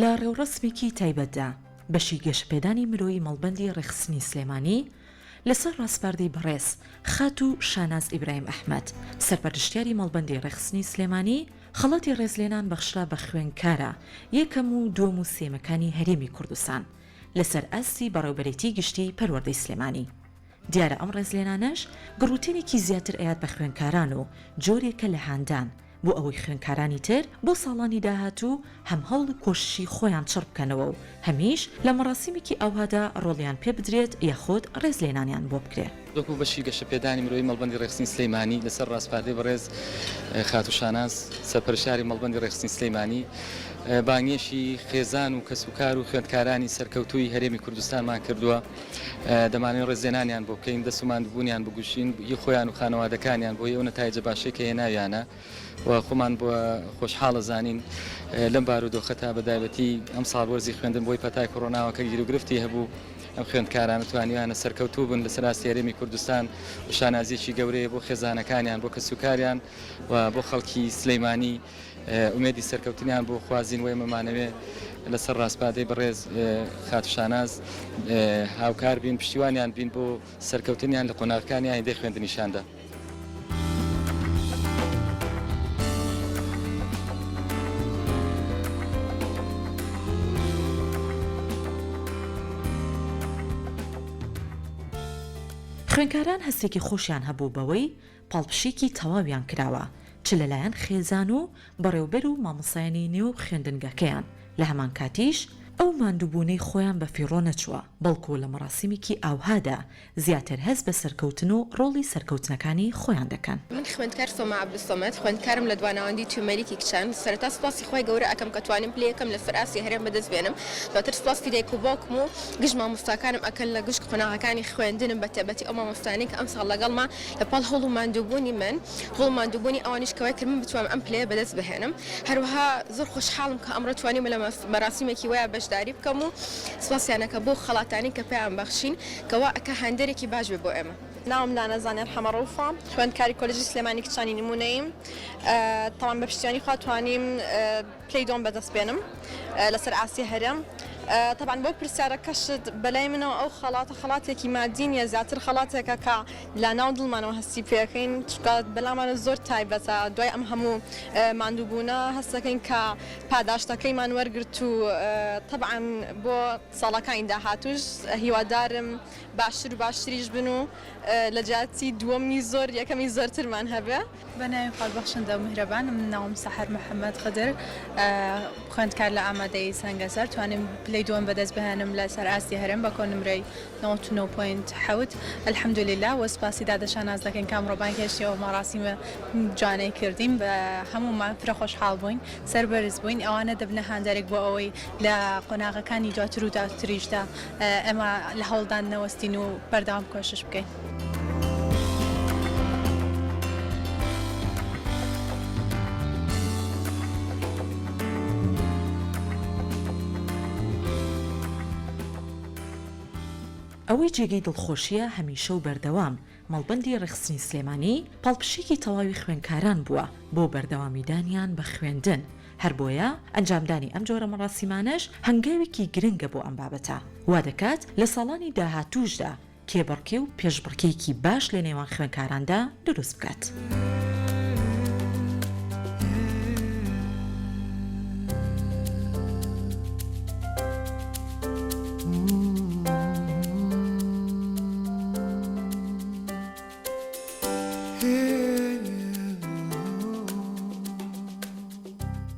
لە ڕێوڕسمێکی تایبەتدا بەشی گەشتپێدانی مرۆیی مەڵبەندی ڕێخستنی سلێمانی لەسەر ڕاستپاردەی بەڕێز خات و شاناز ئیبراهیم ئەحمەد سەرپەرشتیاری مەڵبەندی ڕێخستنی سلێمانی خەڵاتی ڕێزلێنان بەخشرا بە خوێندکارە یەکەم و دووەم و سێمەکانی هەرێمی کوردستان لەسەر ئاستی بەڕێوەبەرێتی گشتی پەروەردەی سلێمانی. دیارە ئەم ڕێزلێنانەش گڕوتێنێکی زیاتر ئەیات بە خوێندکاران و جۆرێکە لە هاندان بۆ ئەوەی خوێندکارانی تر بۆ ساڵانی داهاتوو هەم هەوڵ کۆششی خۆیان چڕ بکەنەوە و هەمیش لە مەراسیمێکی ئەوهادا ڕۆڵیان پێ بدرێت یاخۆت ڕێزلێنانیان بۆ بکرێت. وەکو بەشی گەشتپێدانی مرۆیی مەڵبەندی ڕێخستنی سلەیمانی لەسەر ڕاستپاردەی بەڕێز خات و شاناز سەرپەرشتیاری مەڵبەندی ڕێخستنی سلەیمانی بانگێشی خێزان و کەسوکار و خوێندکارانی سەرکەوتووی هەرێمی کوردستانمان کردووە. دەمانێت ڕێزلێنانیان بۆ بکەین دەسوماندبوونیان بگوشین یی خۆیان و خانەوادەکانیان بۆ ئەو نەتایجە باشەی کە هێناویانە و خۆمان بۆ خۆشحاڵە زانین لەم بارودۆخەتا بەدایبەتی ئەم ساڵ وەرزی خوێندن بۆی پەتای کۆڕۆناوەکە گیرروگرفتی هەبوو. ئەم خوێندکاران توانیوانە سەرکەوتوو بن لەسەر ئاستی هەرێمی کوردستان و شانازیێکی گەورەیە بۆ خێزانەکانیان بۆ کەسوکاریان و بۆ خەڵکی سلەیمانی ئومێدی سەرکەوتنیان بۆ خوازین وی مەمانەوێ لەسەر ڕاستپاردەی بەڕێز خات و شاناز هاوکار بین پشتیوانیان بین بۆ سەرکەوتنیان لە قۆناغەکانی ئایندەی خوێندنیشاندا. خوێندکاران هەستێکی خۆشیان هەبوو بەوەی پاڵپشێکی تەواویان کراوە چ لەلایەن خێزان و بەڕێوەبەر و مامۆسایانی نێو خوێندنگەکەیان لە هەمان کاتیش ئەو ماندووبوونەی خۆیان بە فیڕۆ نەچووە بەڵکو لە مەراسیمێکی ئاوهادا زیاتر هەست بە سەرکەوتن و ڕۆڵی سەرکەوتنەکانی خۆیان دەکەن. من خوێندکار سۆما عەبدولسەمەد خوێندکارم لە دواناوەندی تومەریکی کچان سەرەتا سوپاسی خۆی گەورە ئەکەم کە توانیم پلەیەکەم لەسەر ئاسی هەرێم بەدەست بێنم دواتر سوپاسی دایک و باوکم و گشت مامۆستاکانم ئەکەن لە گشت قۆناغەکانی خوێندنم بە تایبەتی ئەو مامۆستانەی کە ئەم ساڵ لەگەڵمان لەپاڵ هەوڵ و ماندووبوونی من هەوڵ ماندووبوونی ئەوانیش کەوای کرد من بتوانم ئەم پلەیە بەدەست بهێنم. هەروەها زۆر خۆشحاڵم کە ئەمڕۆ توانیم لە مەراسیمێکی وایە بەشداری بکەم و سوپاسیانەکە بۆ خەڵاتانی کە پێیان بەخشین کەوا ئەکە هەندێرێکی باش بێ بۆ ئێمە. ناوم لانەزانێت حەمەڕەوفە خوێندکاری کۆلێژی سلێمانی کچانی نمونەییم. تەمان بە پشتیوانی خوا توانیم پلەی دۆم بەدەست بێنم لەسەر ئاسی هەرێم. طبعا بۆ پرسیارەکەشت بەلای منەوە ئەو خەڵاتێکی مادی نیە زیاتر خەڵاتێکە کە لە ناو دڵمانەوە هەستی پێەکەین چکە بەلامانە زۆر تایبەتە دوای ئەم هەموو ماندووبوونە هەستەکەین کە پاداشتەکەیمان وەرگرت و طبعا بۆ ساڵەکانی داهاتوش هیوادارم باشتر و باشتریش بن و لە جاتی دووەمی زۆر یەکەمی زۆرترمان هەبێ. بەناوی خۆشبەخشندە و میهرەبان من ناوم سەحەر محەممەد خدر خوێندکار لە ئامادەی سەنگەسەر توانیم پلەی دووەم بەدەست بهێنم لەسەر ئاستی هەرێم بە کۆنمرەی 99.7 الحەمدولله و سپاسی دادەشان ناز دەکەین کام ڕۆبان کێشتەوە مەراسیمە جوانەی کردیم بە هەمومان فرە خۆشحاڵ بووین سەربەرز بووین ئەوانە دەبنە هاندێک بۆ ئەوەی لە قۆناغەکانی دواتر و داوتریشدا ئەمە لە هەوڵدان نەوەستین و بەردەوام کۆشش بکەین. ئەوەی جێگەی دڵخۆشیە هەمیشە و بەردەوام مەڵبەندی ڕێخستنی سلێمانی پاڵپشێکی تەواوی خوێندکاران بووە بۆ بەردەوامیدانیان بە خوێندن هەر بۆیە ئەنجامدانی ئەم جۆرە مەراسیمانەش هەنگاوێکی گرنگە بۆ ئەم بابەتە وا دەکات لە ساڵانی داهاتووشدا کێبڕکێ و پێشبڕکێکی باش لە نێوان خوێندکاراندا دروست بکات.